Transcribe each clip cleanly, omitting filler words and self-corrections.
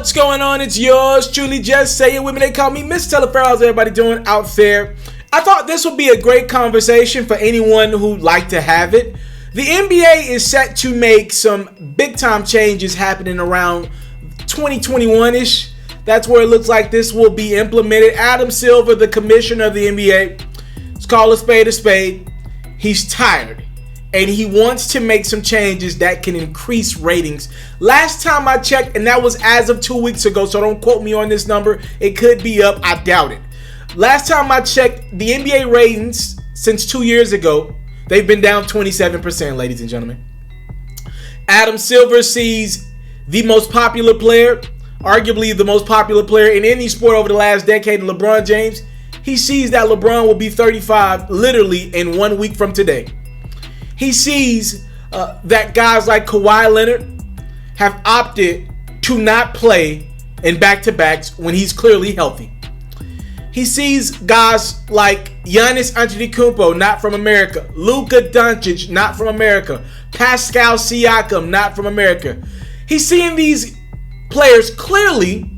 What's going on? It's yours truly, just say it with me. They call me Mr.Taliaferro. How's everybody doing out there? I thought this would be a great conversation for anyone who'd like to have it. The NBA is set to make some big time changes happening around 2021-ish. That's where it looks like this will be implemented. Adam Silver, the commissioner of the NBA, let's call a spade a spade. He's tired. And he wants to make some changes that can increase ratings. Last time I checked, and that was as of 2 weeks ago, so don't quote me on this number. It could be up. I doubt it. Last time I checked, the NBA ratings since 2 years ago, they've been down 27%, ladies and gentlemen. Adam Silver sees the most popular player, arguably the most popular player in any sport over the last decade, LeBron James. He sees that LeBron will be 35 literally in 1 week from today. He sees that guys like Kawhi Leonard have opted to not play in back-to-backs when he's clearly healthy. He sees guys like Giannis Antetokounmpo, not from America. Luka Doncic, not from America. Pascal Siakam, not from America. He's seeing these players clearly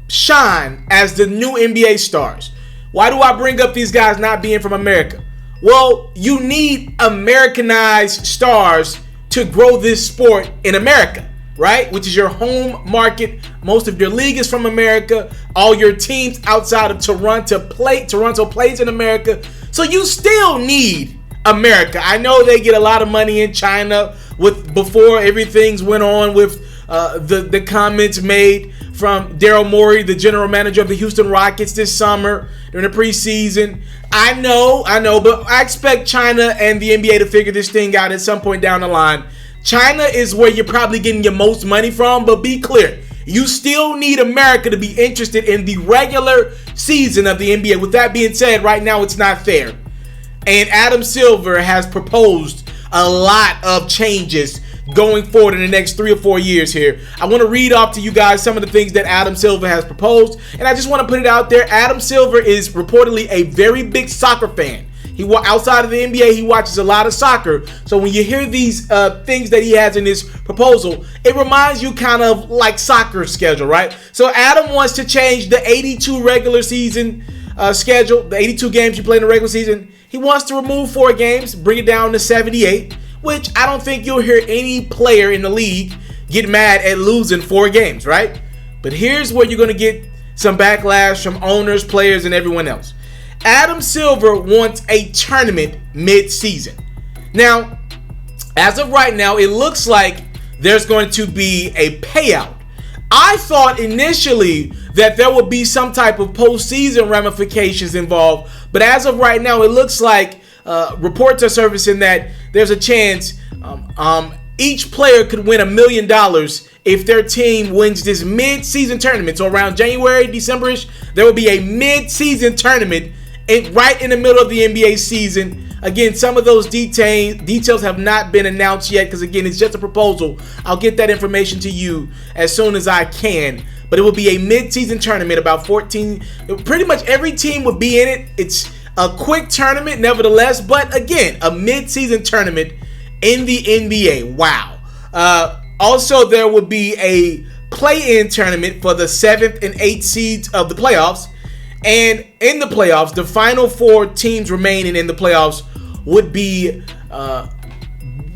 shine as the new NBA stars. Why do I bring up these guys not being from America? Well, you need Americanized stars to grow this sport in America, right? Which is your home market. Most of your league is from America. All your teams outside of Toronto plays in America. So you still need America. I know they get a lot of money in China before everything's went on with the comments made from Daryl Morey, the general manager of the Houston Rockets this summer during the preseason. I know, but I expect China and the NBA to figure this thing out at some point down the line. China is where you're probably getting your most money from, but be clear, you still need America to be interested in the regular season of the NBA. With that being said, right now it's not fair. And Adam Silver has proposed a lot of changes going forward in the next 3 or 4 years here. I want to read off to you guys some of the things that Adam Silver has proposed, and I just want to put it out there. Adam Silver is reportedly a very big soccer fan. Outside of the NBA, he watches a lot of soccer. So when you hear these things that he has in his proposal, it reminds you kind of like soccer schedule, right? So Adam wants to change the 82 regular season schedule, the 82 games you play in the regular season. He wants to remove 4 games, bring it down to 78. Which I don't think you'll hear any player in the league get mad at losing 4 games, right? But here's where you're going to get some backlash from owners, players, and everyone else. Adam Silver wants a tournament mid-season. Now, as of right now, it looks like there's going to be a payout. I thought initially that there would be some type of postseason ramifications involved, but as of right now, it looks like reports are surfacing that there's a chance each player could win $1 million if their team wins this mid-season tournament. So around January, December-ish, there will be a mid-season tournament right in the middle of the NBA season. Again, some of those details have not been announced yet because, again, it's just a proposal. I'll get that information to you as soon as I can. But it will be a mid-season tournament, about 14. Pretty much every team would be in it. It's a quick tournament, nevertheless, but again, a mid-season tournament in the NBA. Wow. Also, there will be a play-in tournament for the 7th and 8th seeds of the playoffs. And in the playoffs, the final 4 teams remaining in the playoffs would be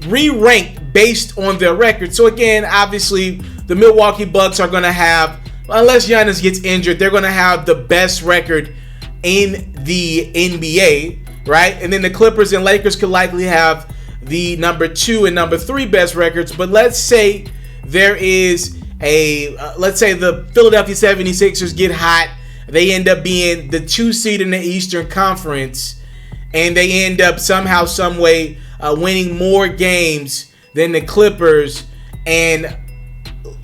re-ranked based on their record. So again, obviously, the Milwaukee Bucks are going to have, unless Giannis gets injured, they're going to have the best record in the NBA, right? And then the Clippers and Lakers could likely have the number 2 and number 3 best records. But let's say there is let's say the Philadelphia 76ers get hot. They end up being the 2 seed in the Eastern Conference, and they end up somehow, some way winning more games than the Clippers, and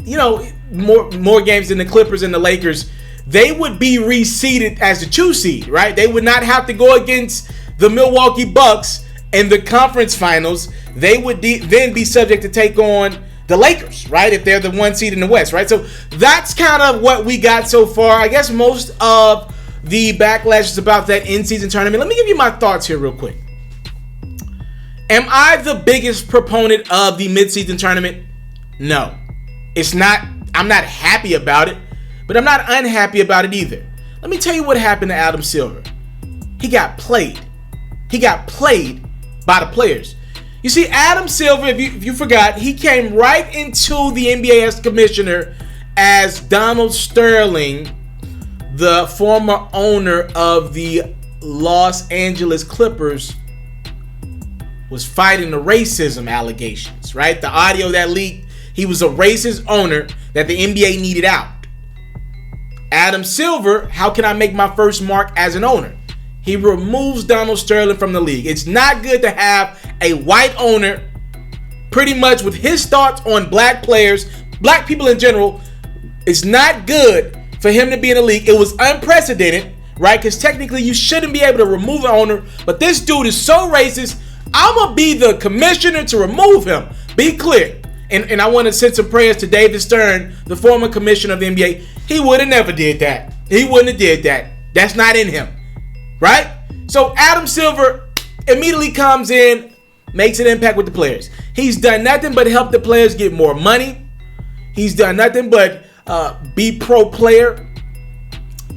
more games than the Clippers and the Lakers. They would be reseeded as the 2 seed, right? They would not have to go against the Milwaukee Bucks in the conference finals. They would then be subject to take on the Lakers, right? If they're the 1 seed in the West, right? So that's kind of what we got so far. I guess most of the backlash is about that in-season tournament. Let me give you my thoughts here real quick. Am I the biggest proponent of the mid-season tournament? No. It's not I'm not happy about it, but I'm not unhappy about it either. Let me tell you what happened to Adam Silver. He got played. He got played by the players. You see, Adam Silver, if you forgot, he came right into the NBA as commissioner as Donald Sterling, the former owner of the Los Angeles Clippers, was fighting the racism allegations, right? The audio that leaked, he was a racist owner that the NBA needed out. Adam Silver, how can I make my first mark as an owner? He removes Donald Sterling from the league. It's not good to have a white owner pretty much with his thoughts on black players, black people in general. It's not good for him to be in the league. It was unprecedented, right? Because technically you shouldn't be able to remove an owner. But this dude is so racist, I'm going to be the commissioner to remove him. Be clear. And I want to send some prayers to David Stern, the former commissioner of the NBA. He would have never did that. He wouldn't have did that. That's not in him. Right? So Adam Silver immediately comes in, makes an impact with the players. He's done nothing but help the players get more money. He's done nothing but be pro player.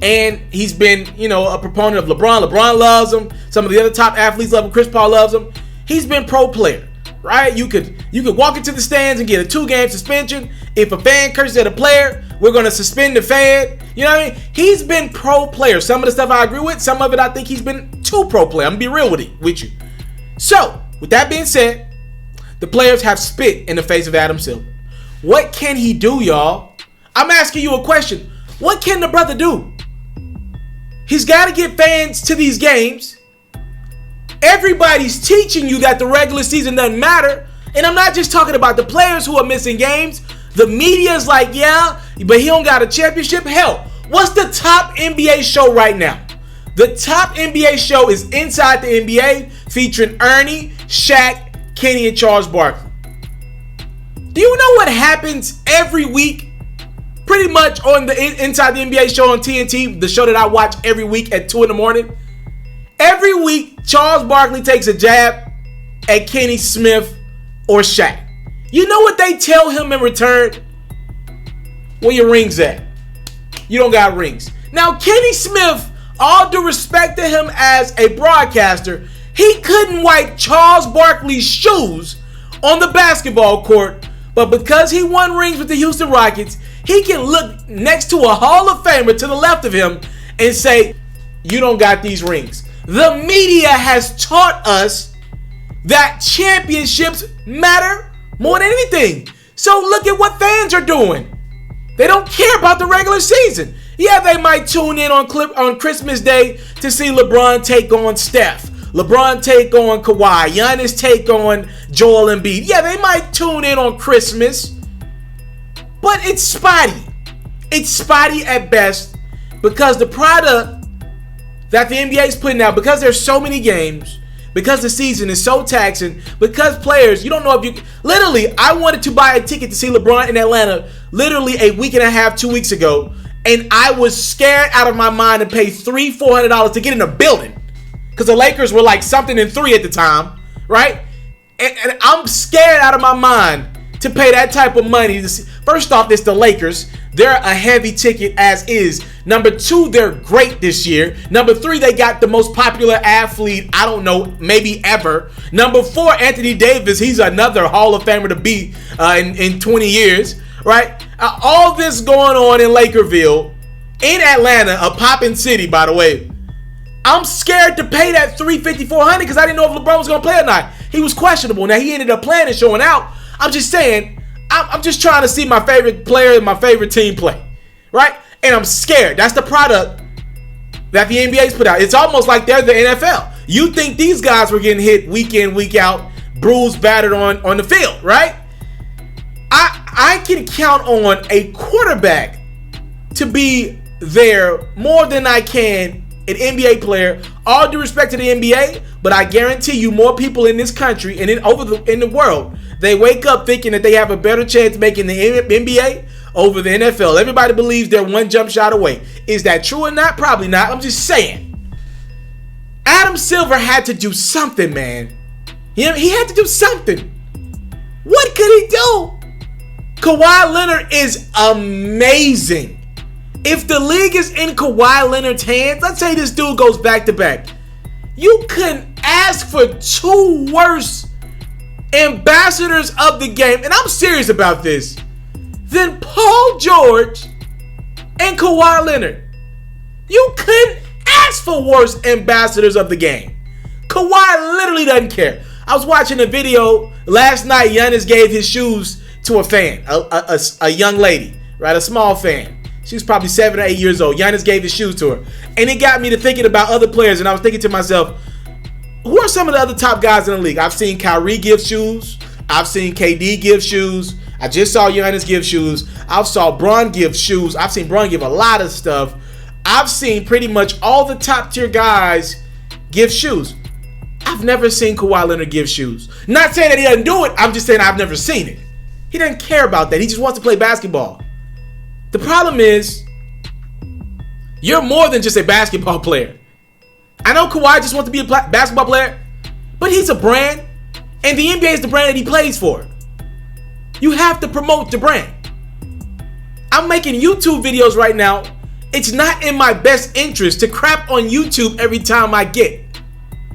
And he's been, a proponent of LeBron. LeBron loves him. Some of the other top athletes love him. Chris Paul loves him. He's been pro player, right? You could walk into the stands and get a 2-game suspension. If a fan curses at a player, we're going to suspend the fan. You know what I mean? He's been pro player. Some of the stuff I agree with. Some of it I think he's been too pro player. I'm going to be real with you. So, with that being said, the players have spit in the face of Adam Silver. What can he do, y'all? I'm asking you a question. What can the brother do? He's got to get fans to these games. Everybody's teaching you that the regular season doesn't matter. And I'm not just talking about the players who are missing games. The media's like, yeah, but he don't got a championship. Hell, what's the top NBA show right now? The top NBA show is Inside the NBA, featuring Ernie, Shaq, Kenny, and Charles Barkley. Do you know what happens every week? Pretty much on the Inside the NBA show on TNT, the show that I watch every week at 2 in the morning. Every week, Charles Barkley takes a jab at Kenny Smith or Shaq. You know what they tell him in return? Where your rings at? You don't got rings. Now, Kenny Smith, all due respect to him as a broadcaster, he couldn't wipe Charles Barkley's shoes on the basketball court, but because he won rings with the Houston Rockets, he can look next to a Hall of Famer to the left of him and say, you don't got these rings. The media has taught us that championships matter more than anything. So look at what fans are doing. They don't care about the regular season. Yeah, they might tune in on Christmas Day to see LeBron take on Steph. LeBron take on Kawhi. Giannis take on Joel Embiid. Yeah, they might tune in on Christmas. But it's spotty. It's spotty at best because the product that the NBA is putting out, because there's so many games, because the season is so taxing, because players, you don't know if you... Literally, I wanted to buy a ticket to see LeBron in Atlanta literally a week and a half, 2 weeks ago, and I was scared out of my mind to pay $400 to get in the building because the Lakers were like something in 3 at the time, right? And I'm scared out of my mind to pay that type of money. First off, it's the Lakers. They're a heavy ticket as is. Number 2, they're great this year. Number 3, they got the most popular athlete, I don't know, maybe ever. Number 4, Anthony Davis. He's another Hall of Famer to be in 20 years, right? All this going on in Lakerville, in Atlanta, a poppin' city, by the way. I'm scared to pay that $350, $400 because I didn't know if LeBron was going to play or not. He was questionable. Now, he ended up playing and showing out. I'm just saying, I'm just trying to see my favorite player and my favorite team play, right? And I'm scared. That's the product that the NBA's put out. It's almost like they're the NFL. You think these guys were getting hit week in, week out, bruised, battered on the field, right? I can count on a quarterback to be there more than I can an NBA player. All due respect to the NBA, but I guarantee you more people in this country and in the world, they wake up thinking that they have a better chance making the NBA over the NFL. Everybody believes they're one jump shot away. Is that true or not? Probably not. I'm just saying. Adam Silver had to do something, man. He had to do something. What could he do? Kawhi Leonard is amazing. If the league is in Kawhi Leonard's hands, let's say this dude goes back to back, you couldn't ask for two worse ambassadors of the game, and I'm serious about this, than Paul George and Kawhi Leonard. You couldn't ask for worse ambassadors of the game. Kawhi literally doesn't care. I was watching a video last night. Giannis gave his shoes to a fan, a young lady, right? A small fan. She was probably 7 or 8 years old. Giannis gave his shoes to her. And it got me to thinking about other players, and I was thinking to myself, who are some of the other top guys in the league? I've seen Kyrie give shoes. I've seen KD give shoes. I just saw Giannis give shoes. I saw Bron give shoes. I've seen Bron give a lot of stuff. I've seen pretty much all the top tier guys give shoes. I've never seen Kawhi Leonard give shoes. Not saying that he doesn't do it. I'm just saying I've never seen it. He doesn't care about that. He just wants to play basketball. The problem is, you're more than just a basketball player. I know Kawhi just wants to be a basketball player, but he's a brand, and the NBA is the brand that he plays for. You have to promote the brand. I'm making YouTube videos right now. It's not in my best interest to crap on YouTube every time I get.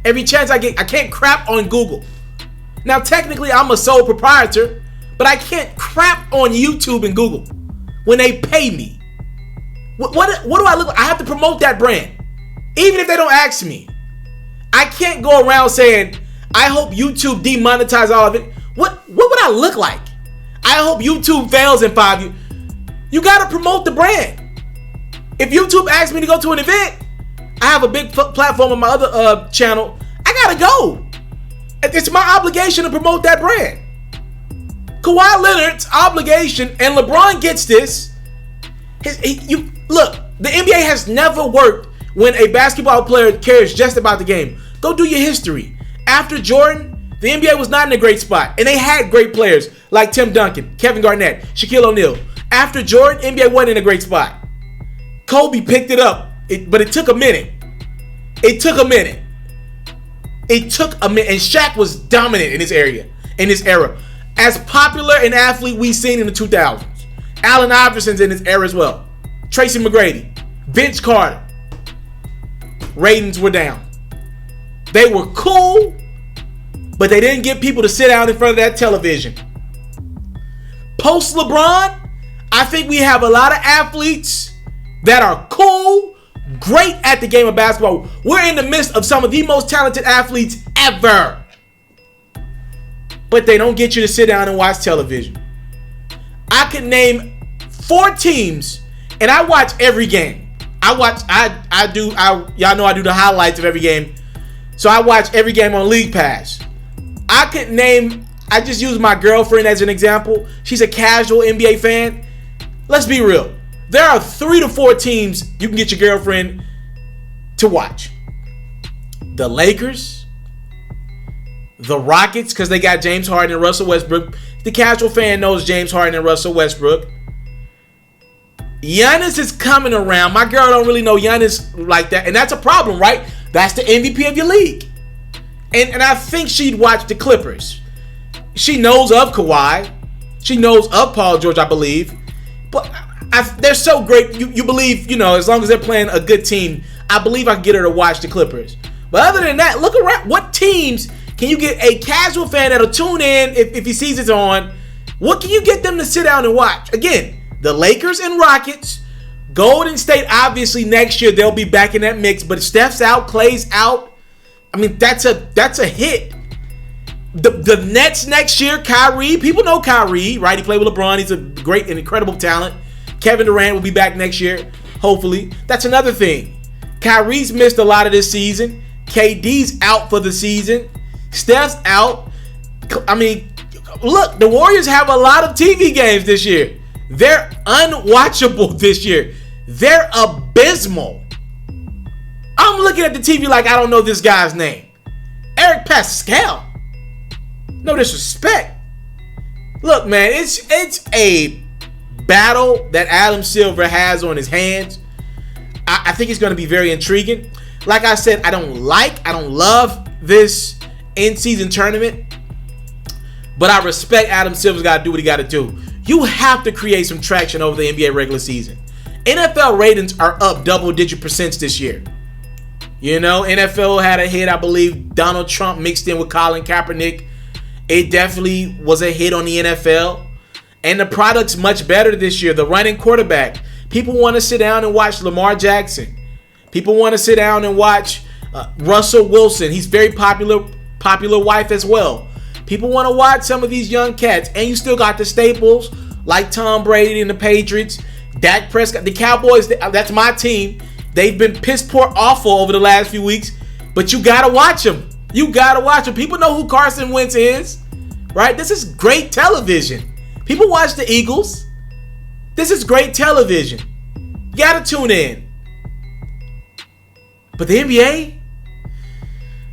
Every chance I get, I can't crap on Google. Now, technically, I'm a sole proprietor, but I can't crap on YouTube and Google when they pay me. What do I look like? I have to promote that brand. Even if they don't ask me. I can't go around saying, I hope YouTube demonetize all of it. What would I look like? I hope YouTube fails in 5 years. You got to promote the brand. If YouTube asks me to go to an event, I have a big platform on my other channel. I got to go. It's my obligation to promote that brand. Kawhi Leonard's obligation, and LeBron gets this. Look, the NBA has never worked when a basketball player cares just about the game. Go do your history. After Jordan, the NBA was not in a great spot. And they had great players like Tim Duncan, Kevin Garnett, Shaquille O'Neal. After Jordan, NBA wasn't in a great spot. Kobe picked it up, but it took a minute. It took a minute. And Shaq was dominant in this era. As popular an athlete we've seen in the 2000s. Allen Iverson's in his era as well. Tracy McGrady, Vince Carter. Ratings were down. They were cool, but they didn't get people to sit down in front of that television. Post LeBron, I think we have a lot of athletes that are cool, great at the game of basketball. We're in the midst of some of the most talented athletes ever. But they don't get you to sit down and watch television. I could name 4 teams, and I watch every game. Y'all know I do the highlights of every game. So I watch every game on League Pass. I just use my girlfriend as an example. She's a casual NBA fan. Let's be real. There are 3 to 4 teams you can get your girlfriend to watch. The Lakers, the Rockets, because they got James Harden and Russell Westbrook. The casual fan knows James Harden and Russell Westbrook. Giannis is coming around. My girl don't really know Giannis like that, and that's a problem, right? That's the MVP of your league. And I think she'd watch the Clippers. She knows of Kawhi. She knows of Paul George, I believe. But they're so great. You believe, as long as they're playing a good team, I believe I can get her to watch the Clippers. But other than that, look around. What teams can you get a casual fan that'll tune in if he sees it's on? What can you get them to sit down and watch? Again, the Lakers and Rockets. Golden State, obviously, next year they'll be back in that mix. But Steph's out, Clay's out. I mean, that's a hit. The Nets next year, Kyrie. People know Kyrie, right? He played with LeBron. He's a great and incredible talent. Kevin Durant will be back next year, hopefully. That's another thing. Kyrie's missed a lot of this season. KD's out for the season. Steph's out. I mean, look, the Warriors have a lot of TV games this year. They're unwatchable this year. They're abysmal. I'm looking at the TV like I don't know this guy's name. Eric Pascal. No disrespect. Look, man, it's a battle that Adam Silver has on his hands. I think it's going to be very intriguing. Like I said, I don't love this in-season tournament, but I respect Adam Silver's got to do what he got to do. You have to create some traction over the NBA regular season. NFL ratings are up double-digit percents this year. You know, NFL had a hit, I believe Donald Trump mixed in with Colin Kaepernick. It definitely was a hit on the NFL. And the product's much better this year. The running quarterback. People want to sit down and watch Lamar Jackson. People want to sit down and watch Russell Wilson. He's very popular wife as well. People want to watch some of these young cats. And you still got the staples like Tom Brady and the Patriots. Dak Prescott. The Cowboys, that's my team. They've been piss poor awful over the last few weeks. But you got to watch them. You got to watch them. People know who Carson Wentz is. Right? This is great television. People watch the Eagles. This is great television. You got to tune in. But the NBA?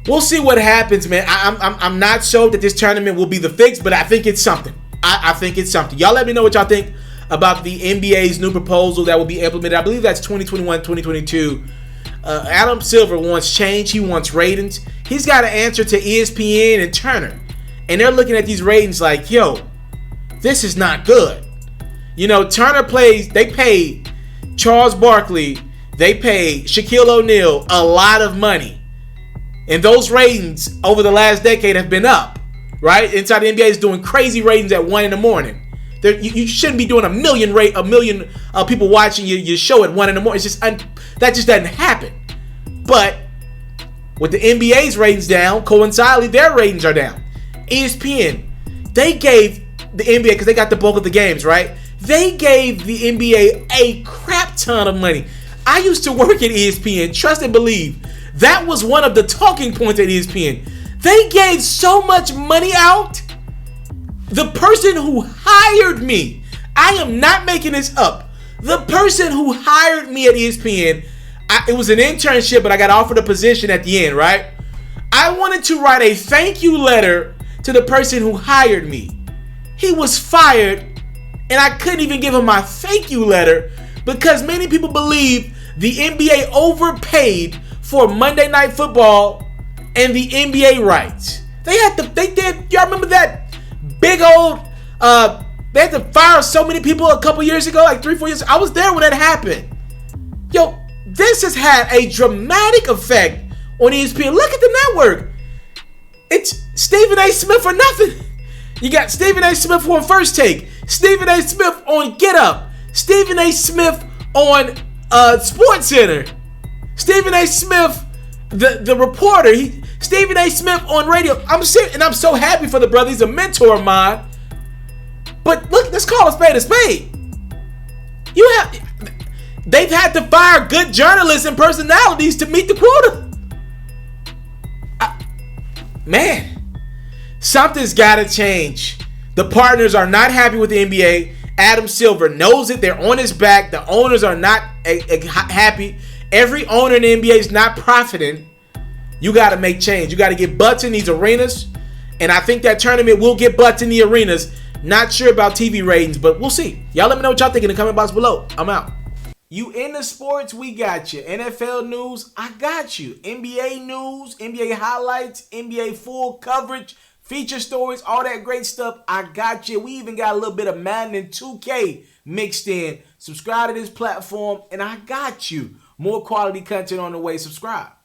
We'll see what happens, man. I'm not sure that this tournament will be the fix, but I think it's something. I think it's something. Y'all let me know what y'all think about the NBA's new proposal that will be implemented. I believe that's 2021, 2022. Adam Silver wants change. He wants ratings. He's got to answer to ESPN and Turner. And they're looking at these ratings like, yo, this is not good. You know, Turner they pay Charles Barkley, they pay Shaquille O'Neal a lot of money. And those ratings over the last decade have been up, right? Inside the NBA is doing crazy ratings at 1 in the morning. You shouldn't be doing a million people watching your show at 1 in the morning. It's just that just doesn't happen. But with the NBA's ratings down, coincidentally, their ratings are down. ESPN, they gave the NBA, because they got the bulk of the games, right? They gave the NBA a crap ton of money. I used to work at ESPN, trust and believe. That was one of the talking points at ESPN. They gave so much money out. The person who hired me, I am not making this up. The person who hired me at ESPN, it was an internship, but I got offered a position at the end, right? I wanted to write a thank you letter to the person who hired me. He was fired, and I couldn't even give him my thank you letter because many people believe the NBA overpaid for Monday Night Football and the NBA rights. Y'all remember that big old, they had to fire so many people a couple years ago, like 3-4 years. I was there when that happened. Yo, this has had a dramatic effect on ESPN. Look at the network. It's Stephen A. Smith for nothing. You got Stephen A. Smith on First Take, Stephen A. Smith on Get Up, Stephen A. Smith on Sports Center, Stephen A. Smith, the reporter, Stephen A. Smith on radio. I'm so happy for the brother. He's a mentor of mine. But look, let's call a spade a spade. They've had to fire good journalists and personalities to meet the quota. Man, something's got to change. The partners are not happy with the NBA. Adam Silver knows it. They're on his back. The owners are not happy. Every owner in the NBA is not profiting. You got to make change. You got to get butts in these arenas. And I think that tournament will get butts in the arenas. Not sure about TV ratings, but we'll see. Y'all let me know what y'all think in the comment box below. I'm out. You into sports, we got you. NFL news, I got you. NBA news, NBA highlights, NBA full coverage, feature stories, all that great stuff, I got you. We even got a little bit of Madden and 2K mixed in. Subscribe to this platform, and I got you. More quality content on the way. Subscribe.